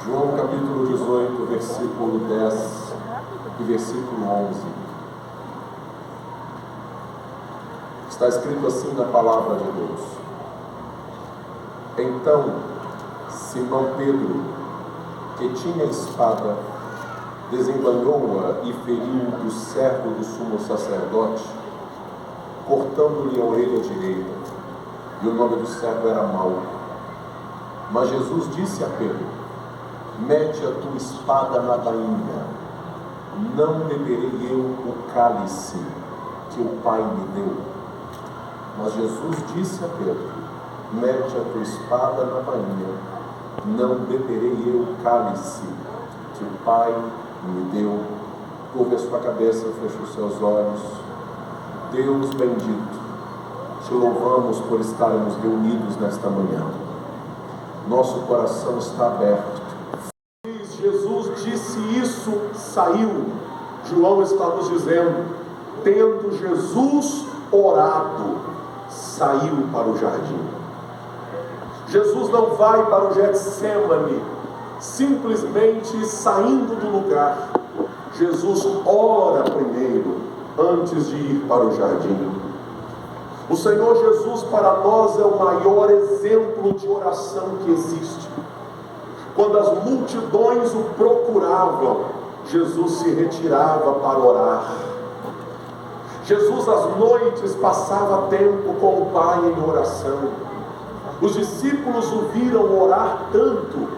João capítulo 18, versículo 10 e versículo 11. Está escrito assim na palavra de Deus: Então Simão Pedro, que tinha espada, desembanhou-a e feriu o servo do sumo sacerdote, cortando-lhe a orelha direita, e o nome do servo era Malco. Mas Jesus disse a Pedro: Mete a tua espada na bainha. Não beberei eu o cálice que o Pai me deu. Mas Jesus disse a Pedro: Mete a tua espada na bainha. Não beberei eu o cálice que o Pai me deu. Curva a sua cabeça, feche os seus olhos. Deus bendito, te louvamos por estarmos reunidos nesta manhã. Nosso coração está aberto. Jesus disse isso, saiu. João está nos dizendo: tendo Jesus orado, saiu para o jardim. Jesus não vai para o Getsêmani simplesmente saindo do lugar. Jesus ora primeiro, antes de ir para o jardim. O Senhor Jesus para nós é o maior exemplo de oração que existe. Quando as multidões o procuravam, Jesus se retirava para orar. Jesus às noites passava tempo com o Pai em oração. Os discípulos o viram orar tanto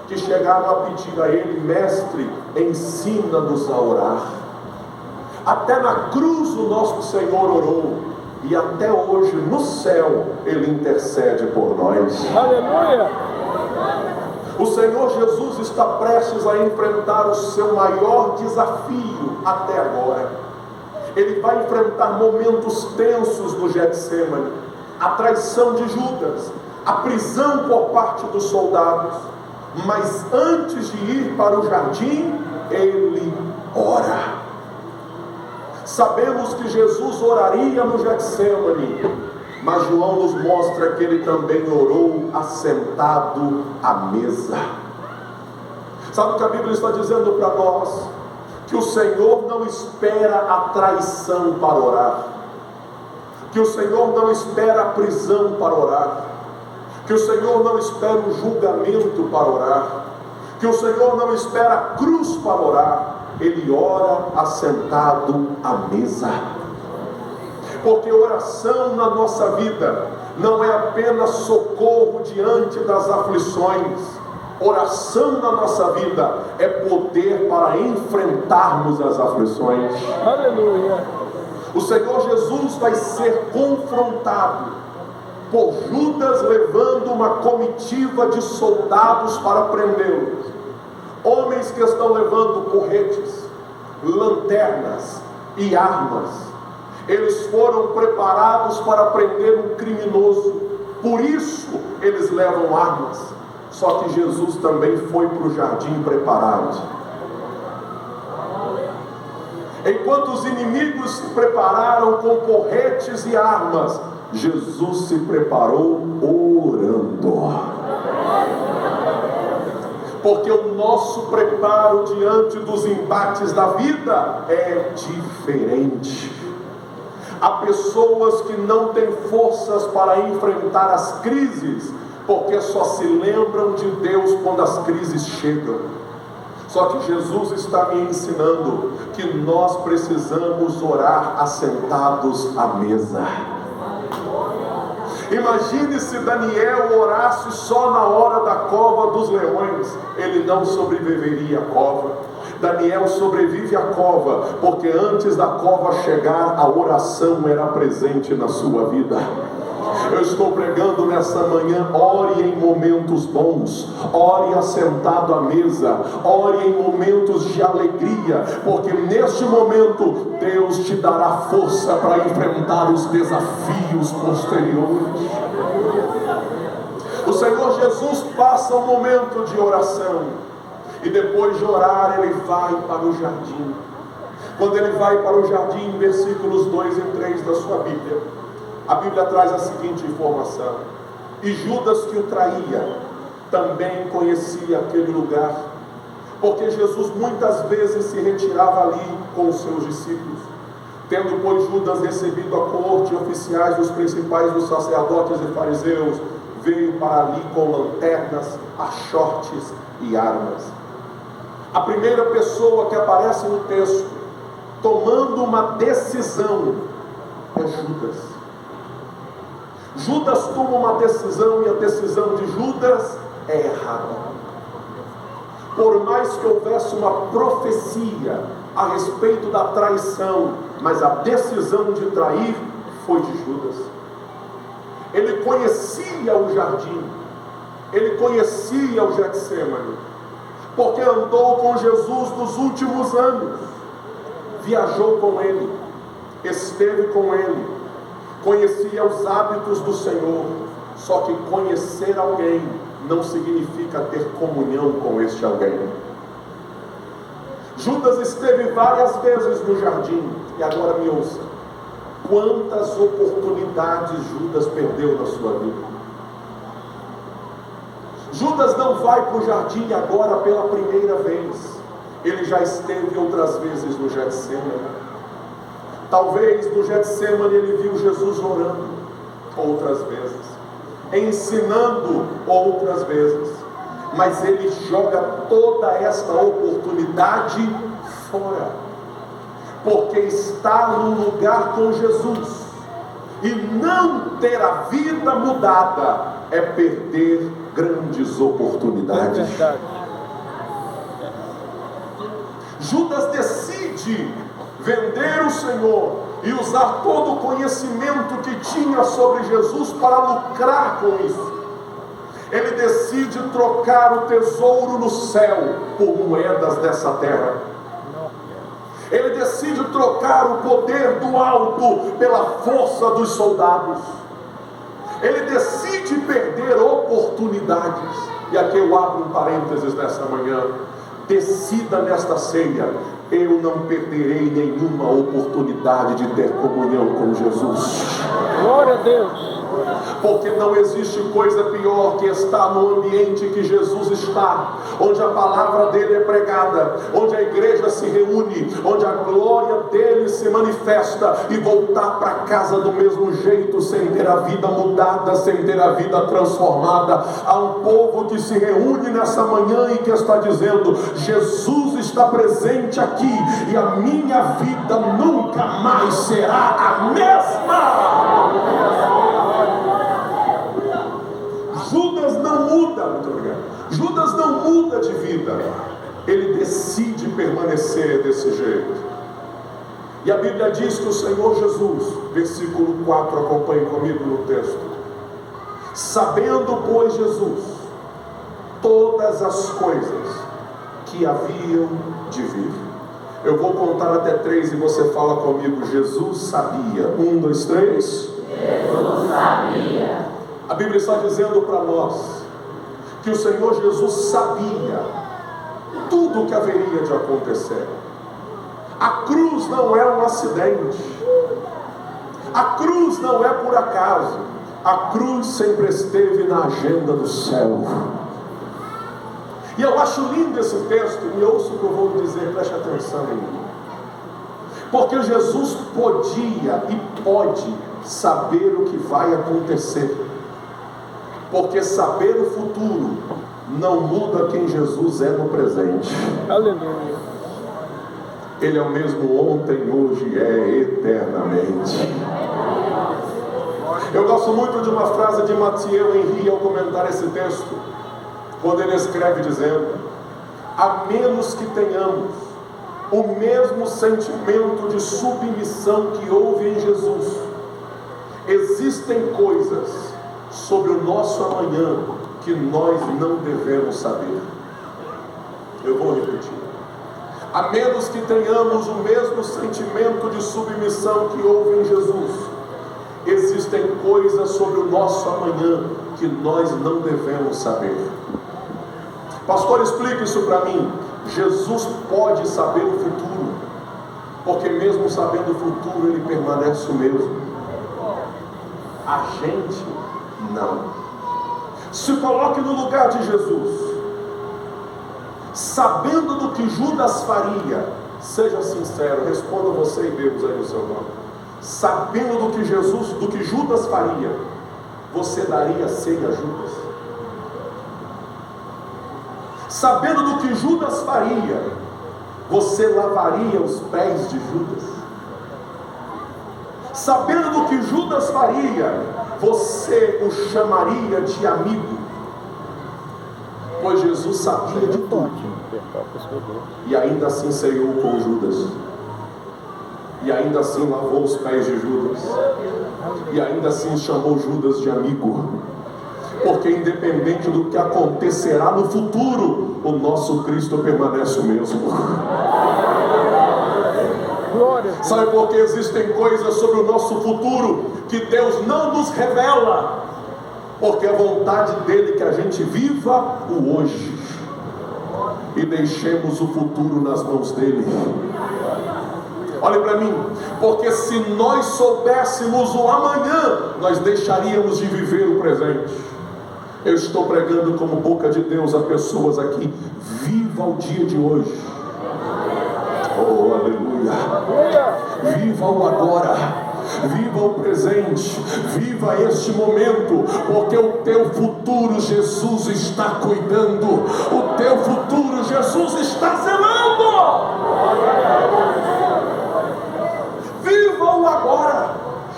que chegaram a pedir a ele: Mestre, ensina-nos a orar. Até na cruz o nosso Senhor orou, e até hoje no céu Ele intercede por nós. Aleluia! O Senhor Jesus está prestes a enfrentar o seu maior desafio até agora. Ele vai enfrentar momentos tensos no Getsêmani, a traição de Judas, a prisão por parte dos soldados. Mas antes de ir para o jardim, ele ora. Sabemos que Jesus oraria no Getsêmani, mas João nos mostra que ele também orou assentado à mesa. Sabe o que a Bíblia está dizendo para nós? Que o Senhor não espera a traição para orar, que o Senhor não espera a prisão para orar, que o Senhor não espera o julgamento para orar, que o Senhor não espera a cruz para orar. Ele ora assentado à mesa. Porque oração na nossa vida não é apenas socorro diante das aflições. Oração na nossa vida é poder para enfrentarmos as aflições. Aleluia! O Senhor Jesus vai ser confrontado por Judas levando uma comitiva de soldados para prendê-lo. Homens que estão levando porretes, lanternas e armas. Eles foram preparados para prender um criminoso, por isso eles levam armas. Só que Jesus também foi para o jardim preparado. Enquanto os inimigos se prepararam com porretes e armas, Jesus se preparou orando. Porque o nosso preparo diante dos embates da vida é diferente. Há pessoas que não têm forças para enfrentar as crises, porque só se lembram de Deus quando as crises chegam. Só que Jesus está me ensinando que nós precisamos orar assentados à mesa. Imagine se Daniel orasse só na hora da cova dos leões. Ele não sobreviveria à cova. Daniel sobrevive à cova, porque antes da cova chegar, a oração era presente na sua vida. Eu estou pregando nessa manhã: ore em momentos bons, ore assentado à mesa, ore em momentos de alegria, porque neste momento Deus te dará força para enfrentar os desafios posteriores. O Senhor Jesus passa um momento de oração, e depois de orar ele vai para o jardim. Quando ele vai para o jardim, versículos 2 e 3 da sua Bíblia, a Bíblia traz a seguinte informação: e Judas, que o traía, também conhecia aquele lugar, porque Jesus muitas vezes se retirava ali com os seus discípulos. Tendo, pois, Judas recebido a corte e oficiais dos principais dos sacerdotes e fariseus, veio para ali com lanternas, achotes e armas. A primeira pessoa que aparece no texto, tomando uma decisão, é Judas. Judas toma uma decisão e a decisão de Judas é errada. Por mais que houvesse uma profecia a respeito da traição, mas a decisão de trair foi de Judas. Ele conhecia o jardim, ele conhecia o Getsêmani, porque andou com Jesus nos últimos anos, viajou com ele, esteve com ele, conhecia os hábitos do Senhor. Só que conhecer alguém não significa ter comunhão com este alguém. Judas esteve várias vezes no jardim, e agora me ouça: quantas oportunidades Judas perdeu na sua vida? Judas não vai para o jardim agora pela primeira vez, ele já esteve outras vezes no Getsêmani. Talvez no Getsêmani ele viu Jesus orando outras vezes, ensinando outras vezes, mas ele joga toda esta oportunidade fora, porque está num lugar com Jesus, e não ter a vida mudada é perder grandes oportunidades. Judas decide vender o Senhor e usar todo o conhecimento que tinha sobre Jesus para lucrar com isso. Ele decide trocar o tesouro no céu por moedas dessa terra. Ele decide trocar o poder do alto pela força dos soldados. Ele decide perder oportunidades. E aqui eu abro um parênteses nesta manhã. Decida nesta ceia: eu não perderei nenhuma oportunidade de ter comunhão com Jesus. Glória a Deus. Porque não existe coisa pior que estar no ambiente que Jesus está, onde a palavra dele é pregada, onde a igreja se reúne, onde a glória dele se manifesta, e voltar para casa do mesmo jeito, sem ter a vida mudada, sem ter a vida transformada. Há um povo que se reúne nessa manhã e que está dizendo: Jesus está presente aqui, e a minha vida nunca mais será a mesma. Judas não muda, muito obrigado. Judas não muda de vida, ele decide permanecer desse jeito. E a Bíblia diz que o Senhor Jesus, versículo 4, acompanhe comigo no texto: sabendo, pois, Jesus todas as coisas que haviam de vir. Eu vou contar até 3 e você fala comigo: Jesus sabia. 1, 2, 3. Jesus sabia. A Bíblia está dizendo para nós que o Senhor Jesus sabia tudo o que haveria de acontecer. A cruz não é um acidente, a cruz não é por acaso, a cruz sempre esteve na agenda do céu. E eu acho lindo esse texto, e ouça o que eu vou dizer, preste atenção em mim. Porque Jesus podia e pode saber o que vai acontecer. Porque saber o futuro não muda quem Jesus é no presente. Aleluia. Ele é o mesmo ontem, hoje e é eternamente. Eu gosto muito de uma frase de Mathieu Henry ao comentar esse texto, quando ele escreve dizendo: a menos que tenhamos o mesmo sentimento de submissão que houve em Jesus, existem coisas sobre o nosso amanhã que nós não devemos saber. Eu vou repetir: a menos que tenhamos o mesmo sentimento de submissão que houve em Jesus, existem coisas sobre o nosso amanhã que nós não devemos saber. Pastor, explica isso para mim. Jesus pode saber o futuro, porque mesmo sabendo o futuro, ele permanece o mesmo. A gente não. Se coloque no lugar de Jesus. Sabendo do que Judas faria, seja sincero, responda você e Deus aí no seu nome. Sabendo do que Judas faria, você daria ceia a Judas? Sabendo do que Judas faria, você lavaria os pés de Judas? Sabendo do que Judas faria, você o chamaria de amigo? Pois Jesus sabia de tudo, e ainda assim ceiou com Judas, e ainda assim lavou os pés de Judas, e ainda assim chamou Judas de amigo. Porque independente do que acontecerá no futuro, o nosso Cristo permanece o mesmo. Sabe por que existem coisas sobre o nosso futuro que Deus não nos revela? Porque é vontade dele que a gente viva o hoje e deixemos o futuro nas mãos dele. Olhe para mim, porque se nós soubéssemos o amanhã, nós deixaríamos de viver o presente. Eu estou pregando como boca de Deus a pessoas aqui. Viva o dia de hoje. Oh, aleluia. Viva o agora. Viva o presente. Viva este momento. Porque o teu futuro Jesus está cuidando. O teu futuro Jesus está zelando. Viva o agora.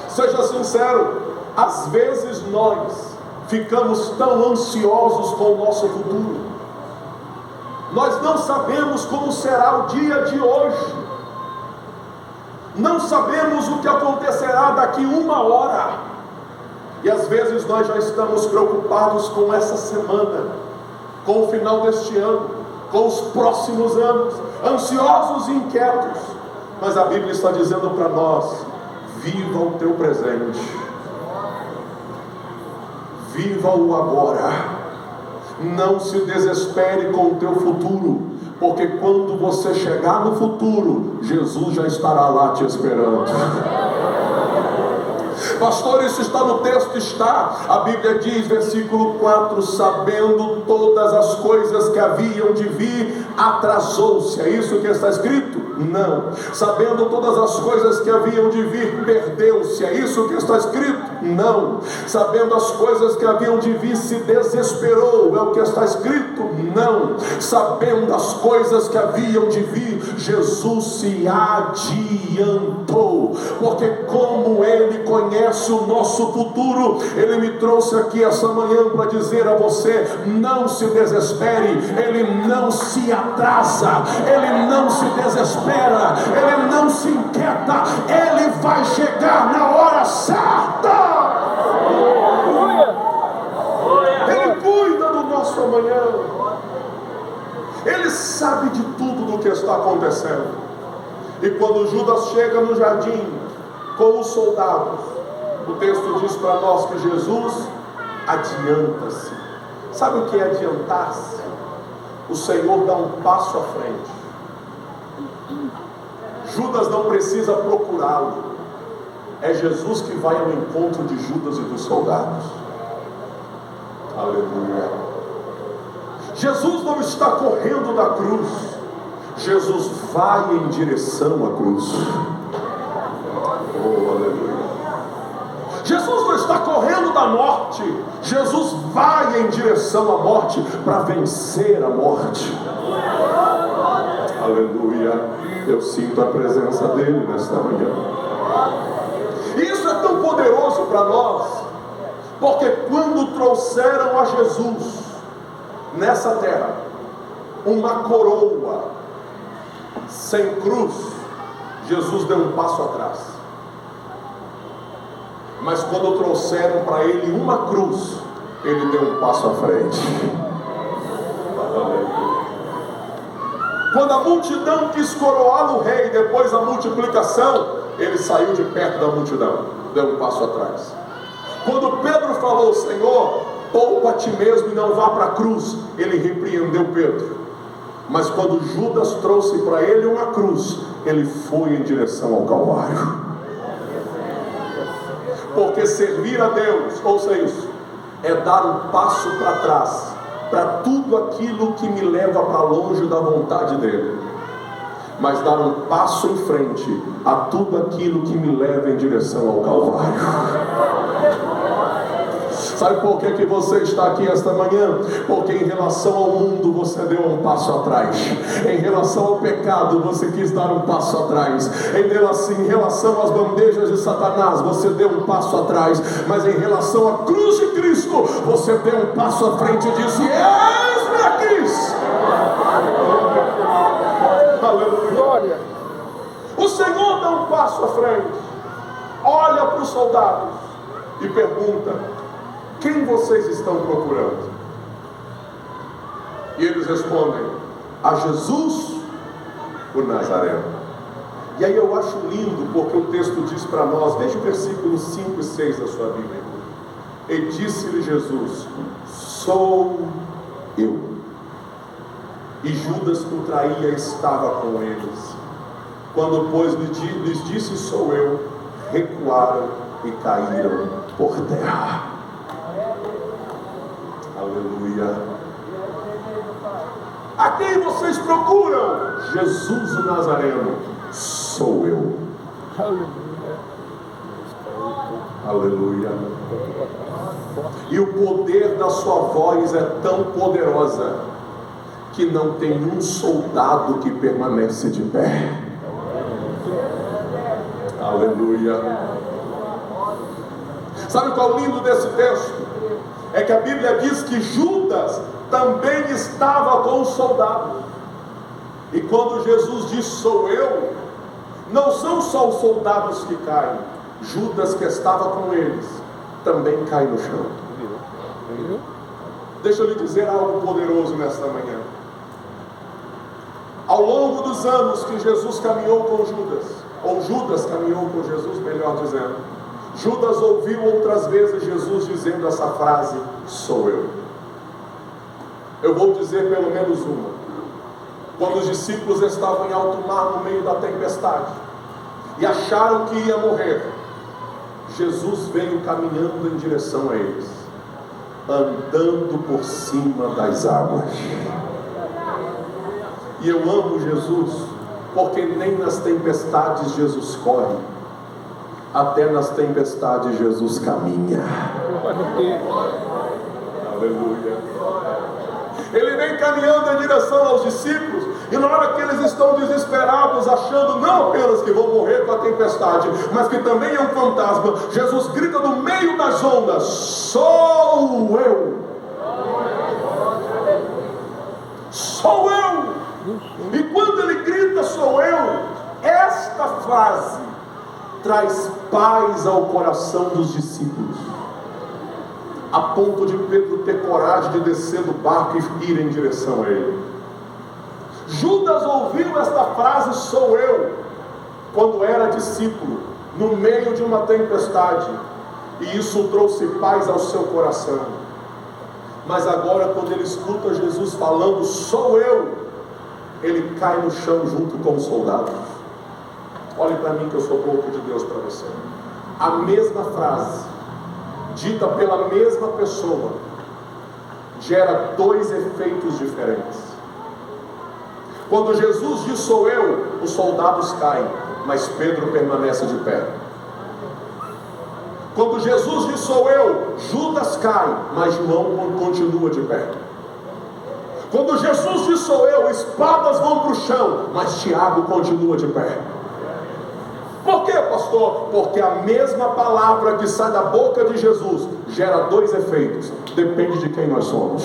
Seja sincero. Às vezes nós ficamos tão ansiosos com o nosso futuro. Nós não sabemos como será o dia de hoje. Não sabemos o que acontecerá daqui uma hora. E às vezes nós já estamos preocupados com essa semana, com o final deste ano, com os próximos anos, ansiosos e inquietos. Mas a Bíblia está dizendo para nós: viva o teu presente. Viva o agora. Não se desespere com o teu futuro, porque quando você chegar no futuro, Jesus já estará lá te esperando. Pastor, isso está no texto? Está. A Bíblia diz, versículo 4: sabendo todas as coisas que haviam de vir, atrasou-se. É isso que está escrito? Não. Sabendo todas as coisas que haviam de vir, perdeu-se. É isso que está escrito? Não. Sabendo as coisas que haviam de vir, se desesperou. É o que está escrito? Não. Sabendo as coisas que haviam de vir, Jesus se adiantou, porque como Ele conhece o nosso futuro, Ele me trouxe aqui essa manhã para dizer a você: não se desespere. Ele não se atrasa, Ele não se desespera, Ele não se inquieta. Ele vai chegar na hora certa. Ele cuida do nosso amanhã. Ele sabe de tudo do que está acontecendo. E quando Judas chega no jardim com os soldados, o texto diz para nós que Jesus adianta-se. Sabe o que é adiantar-se? O Senhor dá um passo à frente. Judas não precisa procurá-lo. É Jesus que vai ao encontro de Judas e dos soldados. Aleluia. Jesus não está correndo da cruz. Jesus vai em direção à cruz. Oh, aleluia. Jesus não está correndo da morte. Jesus vai em direção à morte para vencer a morte. Aleluia. Eu sinto a presença dele nesta manhã. E isso é tão poderoso para nós, porque quando trouxeram a Jesus nessa terra uma coroa sem cruz, Jesus deu um passo atrás. Mas quando trouxeram para ele uma cruz, ele deu um passo à frente. Quando a multidão quis coroá-lo rei, depois da multiplicação, ele saiu de perto da multidão, deu um passo atrás. Quando Pedro falou: Senhor, poupa a ti mesmo e não vá para a cruz, ele repreendeu Pedro. Mas quando Judas trouxe para ele uma cruz, ele foi em direção ao Calvário. Porque servir a Deus, ouça isso, é dar um passo para trás, para tudo aquilo que me leva para longe da vontade dele, mas dar um passo em frente a tudo aquilo que me leva em direção ao Calvário. Sabe por que você está aqui esta manhã? Porque em relação ao mundo você deu um passo atrás. Em relação ao pecado você quis dar um passo atrás. Em relação às bandejas de Satanás você deu um passo atrás. Mas em relação à cruz de Cristo você deu um passo à frente e disse: eis-me aqui. Aleluia. O Senhor dá um passo à frente, olha para os soldados e pergunta: quem vocês estão procurando? E eles respondem: a Jesus, o Nazareno. E aí eu acho lindo, porque o texto diz para nós, veja o versículo 5 e 6 da sua Bíblia. E disse-lhe Jesus: sou eu. E Judas, que o traía, estava com eles. Quando, pois, lhes disse: sou eu, recuaram e caíram por terra. Aleluia. A quem vocês procuram? Jesus o Nazareno. Sou eu. Aleluia. E o poder da sua voz é tão poderosa que não tem um soldado que permanece de pé. Aleluia. Sabe qual é o lindo desse texto? É que a Bíblia diz que Judas também estava com os soldados. E quando Jesus diz: sou eu, não são só os soldados que caem. Judas, que estava com eles, também cai no chão. Deixa eu lhe dizer algo poderoso nesta manhã. Ao longo dos anos que Jesus caminhou com Judas, ou Judas caminhou com Jesus, melhor dizendo, Judas ouviu outras vezes Jesus dizendo essa frase: sou eu. Eu vou dizer pelo menos uma. Quando os discípulos estavam em alto mar no meio da tempestade e acharam que ia morrer, Jesus veio caminhando em direção a eles, andando por cima das águas. E eu amo Jesus, porque nem nas tempestades Jesus corre, até nas tempestades Jesus caminha. Aleluia. Ele vem caminhando em direção aos discípulos, e na hora que eles estão desesperados, achando não apenas que vão morrer com a tempestade, mas que também é um fantasma, Jesus grita no meio das ondas: sou eu. Sou eu. E quando ele grita: sou eu, esta frase traz paz ao coração dos discípulos, a ponto de Pedro ter coragem de descer do barco e ir em direção a ele. Judas ouviu esta frase: sou eu, quando era discípulo, no meio de uma tempestade, e isso trouxe paz ao seu coração. Mas agora, quando ele escuta Jesus falando: sou eu, ele cai no chão junto com os soldados. Olhe para mim que eu sou pouco de Deus para você. A mesma frase, dita pela mesma pessoa, gera dois efeitos diferentes. Quando Jesus diz: sou eu, os soldados caem, mas Pedro permanece de pé. Quando Jesus diz: sou eu, Judas cai, mas João continua de pé. Quando Jesus diz: sou eu, espadas vão para o chão, mas Tiago continua de pé. Por quê, pastor? Porque a mesma palavra que sai da boca de Jesus gera dois efeitos. Depende de quem nós somos.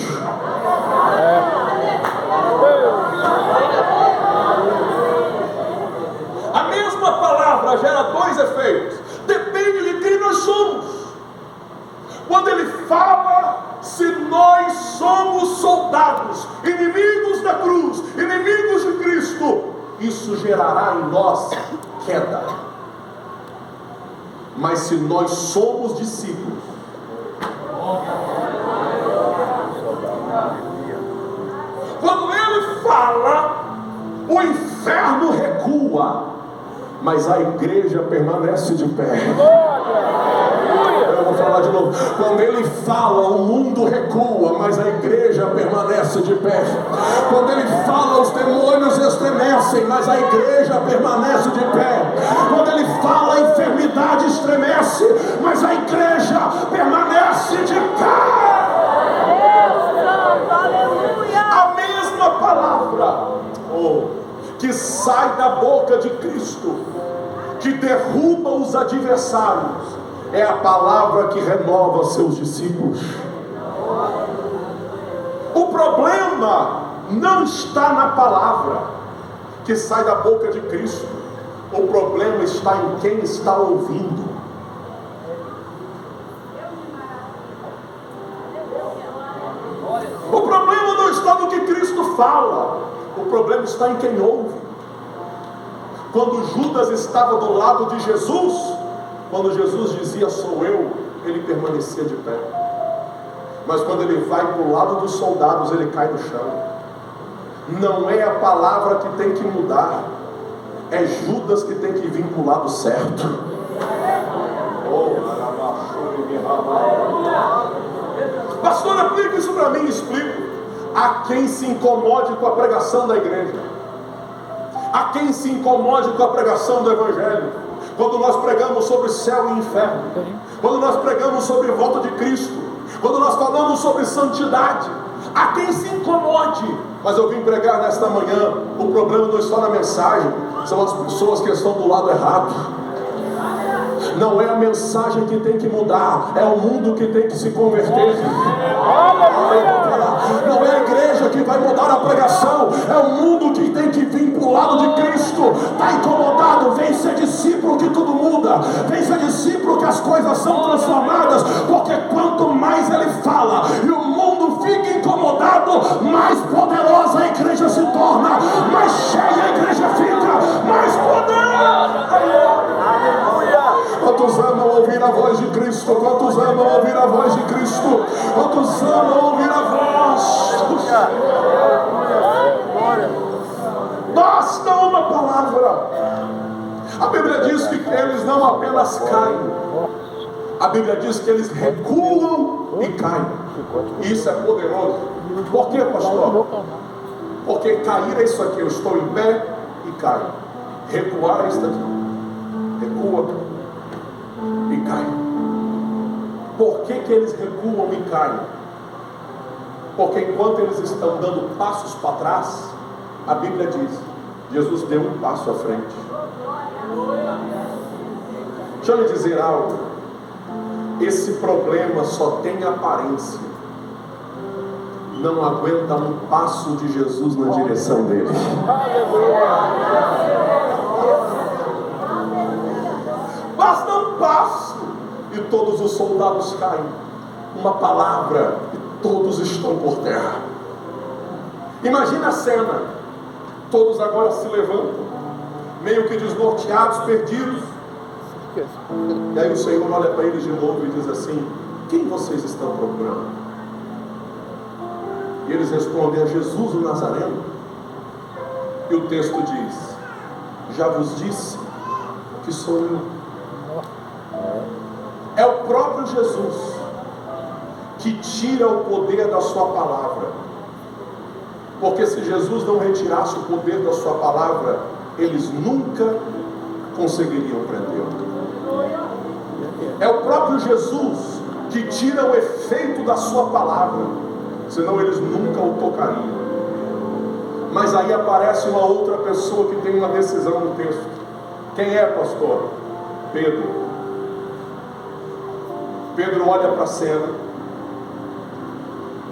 A mesma palavra gera dois efeitos. Depende de quem nós somos. Quando ele fala: se nós somos soldados, inimigos da cruz, inimigos de Cristo, isso gerará em nós queda. Mas se nós somos discípulos, quando ele fala, o inferno recua, mas a igreja permanece de pé. Eu vou falar falar de novo. Quando ele fala, o mundo recua, mas a igreja permanece de pé. Quando ele fala, os demônios estremecem, mas a igreja permanece de pé. Quando ele fala, a enfermidade estremece, mas a igreja permanece de pé. A mesma palavra que sai da boca de Cristo, que derruba os adversários, é a palavra que renova seus discípulos. O problema não está na palavra que sai da boca de Cristo. O problema está em quem está ouvindo. O problema não está no que Cristo fala. O problema está em quem ouve. Quando Judas estava do lado de Jesus, quando Jesus dizia sou eu, ele permanecia de pé. Mas quando ele vai para o lado dos soldados, ele cai no chão. Não é a palavra que tem que mudar, é Judas que tem que vir para o lado certo. Pastor, aplica isso para mim. Explico. A quem se incomode com a pregação da igreja, a quem se incomode com a pregação do evangelho, quando nós pregamos sobre céu e inferno, quando nós pregamos sobre a volta de Cristo, quando nós falamos sobre santidade, a quem se incomode. Mas eu vim pregar nesta manhã, o problema não está na mensagem, são as pessoas que estão do lado errado. Não é a mensagem que tem que mudar, é o mundo que tem que se converter. Não é a igreja que vai mudar a pregação, é o mundo que tem que vir para o lado de Cristo. Está incomodado? Vem ser discípulo que tudo muda. Vem ser discípulo que as coisas são transformadas. Porque quanto mais ele fala e o mundo fica incomodado, mais poderosa a igreja se torna, mais cheia a igreja fica, mais poder. Quantos amam ouvir a voz de Cristo? Quantos amam ouvir a voz de Cristo? Quantos amam ouvir a voz? Basta uma palavra. A Bíblia diz que eles não apenas caem, a Bíblia diz que eles recuam e caem. Isso é poderoso. Por quê, pastor? Porque cair é isso aqui, eu estou em pé e caio. Recuar é isso aqui, recua e cai. Por que eles recuam e caem? Porque enquanto eles estão dando passos para trás, a Bíblia diz, Jesus deu um passo à frente. Deixa eu lhe dizer algo. Esse problema só tem aparência, não aguenta um passo de Jesus na direção dele. Basta um passo e todos os soldados caem. Uma palavra e todos estão por terra. Imagina a cena. Todos agora se levantam, meio que desnorteados, perdidos. E aí o Senhor olha para eles de novo e diz assim: quem vocês estão procurando? E eles respondem: a Jesus o Nazareno. E o texto diz: já vos disse que sou eu. É o próprio Jesus que tira o poder da sua palavra. Porque se Jesus não retirasse o poder da sua palavra, eles nunca conseguiriam prendê-lo. É o próprio Jesus que tira o efeito da sua palavra, senão eles nunca o tocariam. Mas aí aparece uma outra pessoa que tem uma decisão no texto. Quem é, pastor? Pedro. Pedro olha para a cena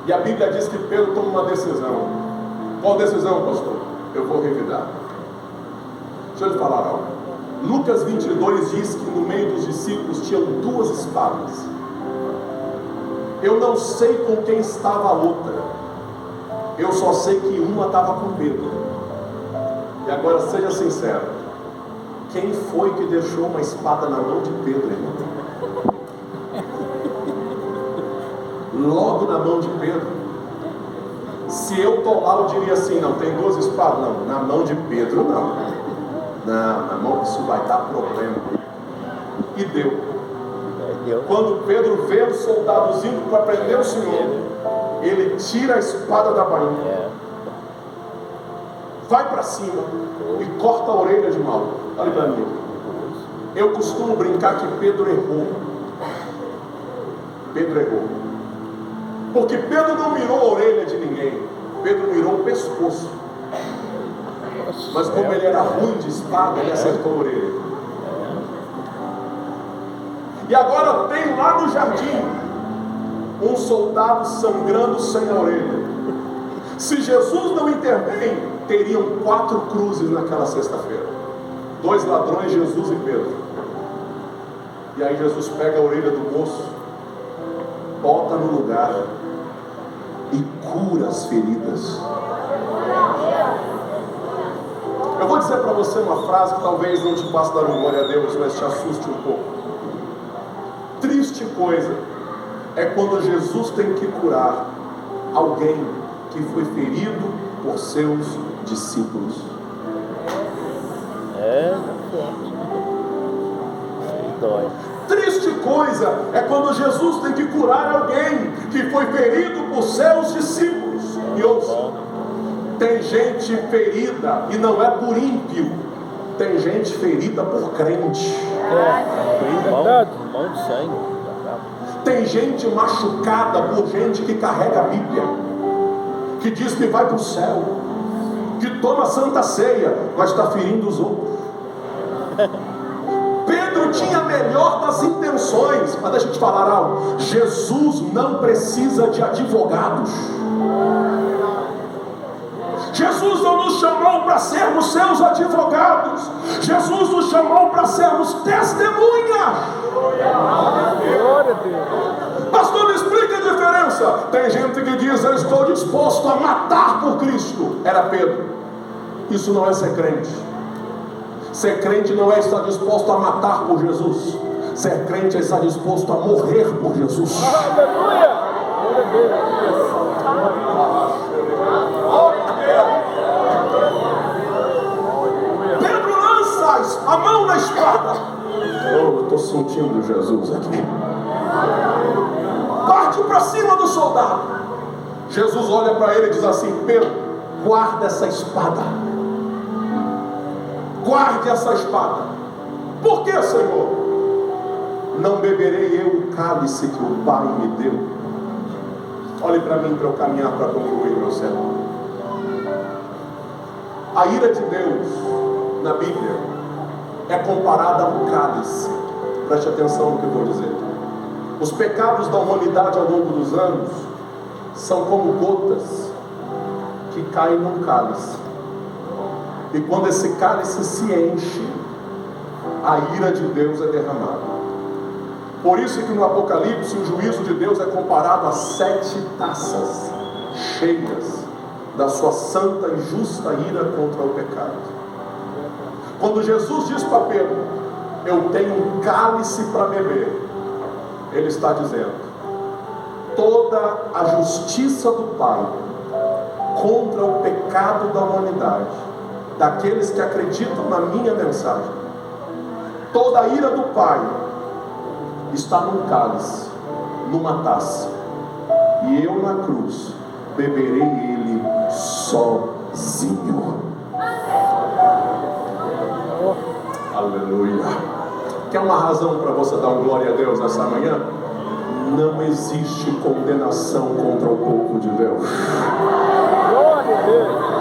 e a Bíblia diz que Pedro toma uma decisão. Qual decisão, pastor? Eu vou revidar. Deixa eu lhe falar algo. Lucas 22 diz que no meio dos discípulos tinham duas espadas. Eu não sei com quem estava a outra. Eu só sei que uma estava com Pedro. E agora seja sincero. Quem foi que deixou uma espada na mão de Pedro, irmão? Logo na mão de Pedro. Se eu estou lá, eu diria assim: não, tem duas espadas. Não, na mão de Pedro não. Não, na mão, isso vai dar problema. E deu. Quando Pedro vê os soldados indo para prender o Senhor, ele tira a espada da bainha, vai para cima e corta a orelha de Malco. Olha para mim. Eu costumo brincar que Pedro errou. Pedro errou. Porque Pedro não mirou a orelha de ninguém. Pedro mirou o pescoço. Mas como ele era ruim de espada, ele acertou a orelha. E agora tem lá no jardim um soldado sangrando sem a orelha. Se Jesus não intervém, teriam 4 cruzes naquela sexta-feira. 2 ladrões, Jesus e Pedro. E aí Jesus pega a orelha do moço, bota no lugar e cura as feridas. Eu vou dizer para você uma frase que talvez não te faça dar glória a Deus, mas te assuste um pouco. Triste coisa é quando Jesus tem que curar alguém que foi ferido por seus discípulos. Dói. Triste coisa é quando Jesus tem que curar alguém que foi ferido por seus discípulos. E ouça, tem gente ferida e não é por ímpio, tem gente ferida por crente. Mão de sangue. Tem gente machucada por gente que carrega a Bíblia, que diz que vai para o céu, que toma a Santa Ceia, mas está ferindo os outros. Pedro tinha a melhor das intenções, mas deixa eu te falar algo: Jesus não precisa de advogados. Jesus não nos chamou para sermos seus advogados. Jesus nos chamou para sermos testemunhas. Glória a Deus. Pastor, me explica a diferença. Tem gente que diz: eu estou disposto a matar por Cristo. Era Pedro. Isso não é ser crente. Ser crente não é estar disposto a matar por Jesus. Ser crente é estar disposto a morrer por Jesus. Aleluia. Glória a Deus. Pedro lança a mão na espada. Eu estou sentindo Jesus aqui. Parte para cima do soldado. Jesus olha para ele e diz assim: Pedro, guarda essa espada. Guarde essa espada. Por que, Senhor? Não beberei eu o cálice que o Pai me deu? Olhe para mim para eu caminhar para concluir, meu sermão. A ira de Deus na Bíblia é comparada a um cálice. Preste atenção no que eu vou dizer. Os pecados da humanidade ao longo dos anos são como gotas que caem num cálice. E quando esse cálice se enche, a ira de Deus é derramada. Por isso que no Apocalipse o juízo de Deus é comparado a 7 taças cheias da sua santa e justa ira contra o pecado. Quando Jesus diz para Pedro: eu tenho um cálice para beber, ele está dizendo: toda a justiça do Pai contra o pecado da humanidade, daqueles que acreditam na minha mensagem, toda a ira do Pai está num cálice, numa taça, e eu na cruz beberei ele sozinho. Aleluia. Quer uma razão para você dar um glória a Deus nessa manhã? Não existe condenação contra o povo de Deus. Glória a Deus.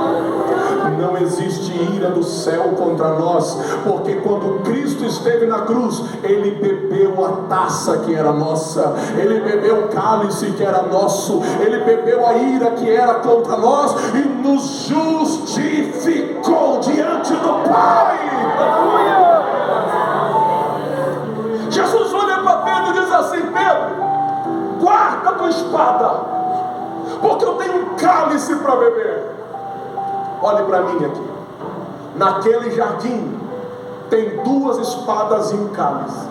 Não existe ira do céu contra nós, porque quando Cristo esteve na cruz, Ele bebeu a taça que era nossa, Ele bebeu o cálice que era nosso, Ele bebeu a ira que era contra nós e nos justificou diante do Pai. Jesus olha para Pedro e diz assim: Pedro, guarda a tua espada, porque eu tenho um cálice para beber. Olhe para mim aqui. Naquele jardim tem 2 espadas e um cálice.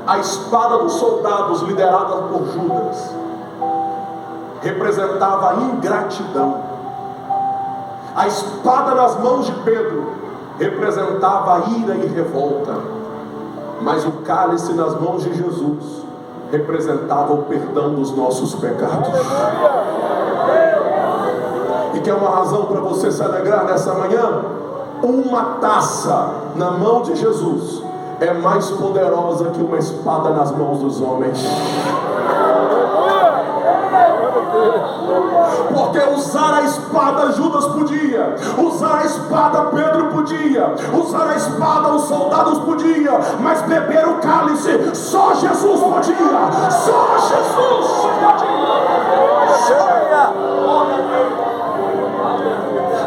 A espada dos soldados, liderada por Judas, representava a ingratidão. A espada nas mãos de Pedro representava a ira e revolta. Mas o cálice nas mãos de Jesus representava o perdão dos nossos pecados. E que é uma razão para você se alegrar nessa manhã? Uma taça na mão de Jesus é mais poderosa que uma espada nas mãos dos homens. Porque usar a espada Judas podia, usar a espada Pedro podia, usar a espada os soldados podiam, mas beber o cálice só Jesus podia, só Jesus podia.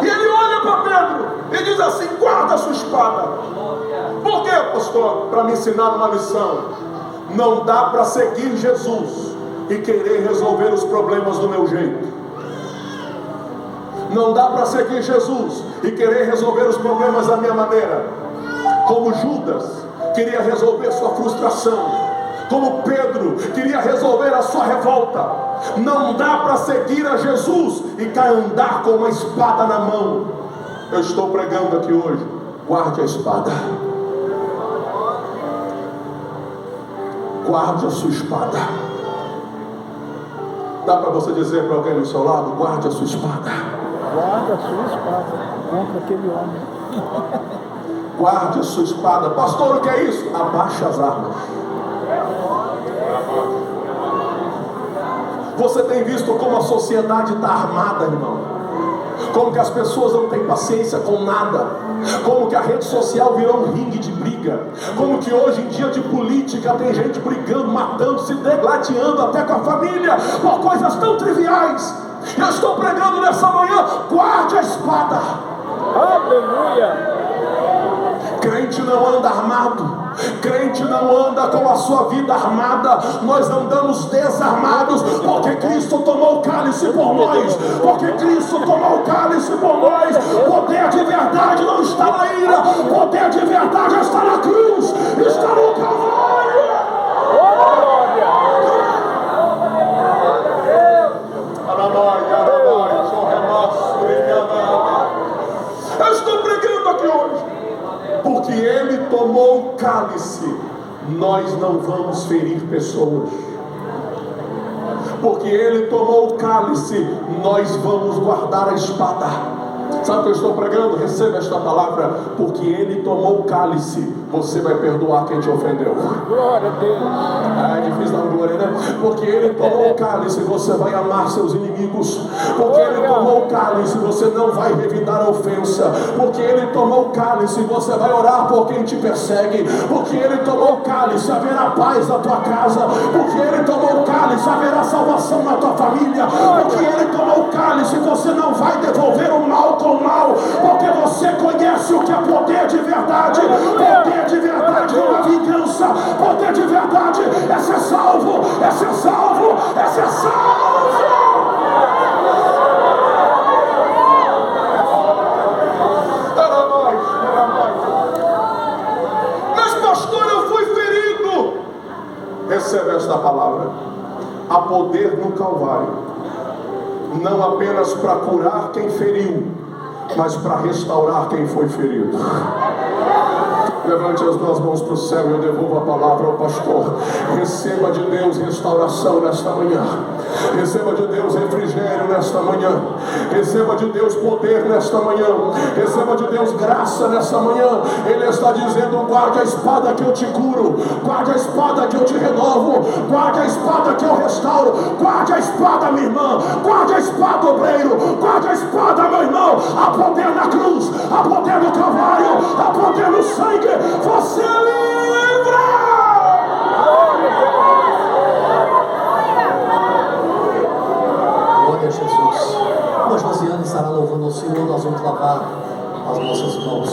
E ele olha para Pedro e diz assim: guarda a sua espada. Por quê, pastor? Para me ensinar uma lição. Não dá para seguir Jesus e querer resolver os problemas do meu jeito. Não dá para seguir Jesus e querer resolver os problemas da minha maneira. Como Judas queria resolver sua frustração, como Pedro queria resolver a sua revolta. Não dá para seguir a Jesus e andar com uma espada na mão. Eu estou pregando aqui hoje: guarde a espada. Guarde a sua espada. Dá para você dizer para alguém do seu lado: guarde a sua espada. Guarda a sua espada contra aquele homem. Guarde a sua espada. Pastor, o que é isso? Abaixe as armas. Você tem visto como a sociedade está armada, irmão? Como que as pessoas não têm paciência com nada? Como que a rede social virou um ringue de briga? Como que hoje em dia de política tem gente brigando, matando, se degladiando até com a família por coisas tão triviais? Eu estou pregando nessa manhã: guarde a espada. Aleluia. Crente não anda armado, crente não anda com a sua vida armada. Nós andamos desarmados, porque Cristo tomou o cálice por nós, porque Cristo tomou o cálice por nós. Poder de verdade não está na ira, poder de verdade está na cruz, está no Calvário. Eu estou pregando aqui hoje porque Ele tomou o cálice. Nós não vamos ferir pessoas. Porque Ele tomou o cálice, nós vamos guardar a espada. Sabe o que eu estou pregando? Receba esta palavra: porque Ele tomou o cálice, você vai perdoar quem te ofendeu. Glória a Deus. É difícil dar glória, né? Porque Ele tomou o cálice, você vai amar seus inimigos. Porque Ele tomou o cálice, você não vai revidar a ofensa. Porque Ele tomou o cálice, você vai orar por quem te persegue. Porque Ele tomou o cálice, haverá paz na tua casa. Porque Ele tomou o cálice, haverá salvação na tua família. Porque Ele tomou o cálice, você não vai devolver o mal com o mal. Porque você conhece o que é poder de verdade. Poder de verdade não é vingança. Poder de verdade é ser salvo, é ser salvo, é ser salvo. Era nós. Mas pastor, eu fui ferido. Receba esta palavra: há poder no Calvário, não apenas para curar quem feriu, mas para restaurar quem foi ferido. Levante as duas mãos para o céu e eu devolvo a palavra ao pastor. Receba de Deus restauração nesta manhã. Receba de Deus refrigério nesta manhã. Receba de Deus poder nesta manhã. Receba de Deus graça nesta manhã. Ele está dizendo: guarde a espada que eu te curo, guarde a espada que eu te renovo, guarde a espada que eu restauro. Guarde a espada, minha irmã. Guarde a espada, obreiro. Guarde a espada, meu irmão. Há poder na cruz, há poder no Calvário, há poder no sangue. Você é livre! Glória a Jesus. Nós, Josiane, estará louvando ao Senhor. Nós vamos lavar as nossas mãos.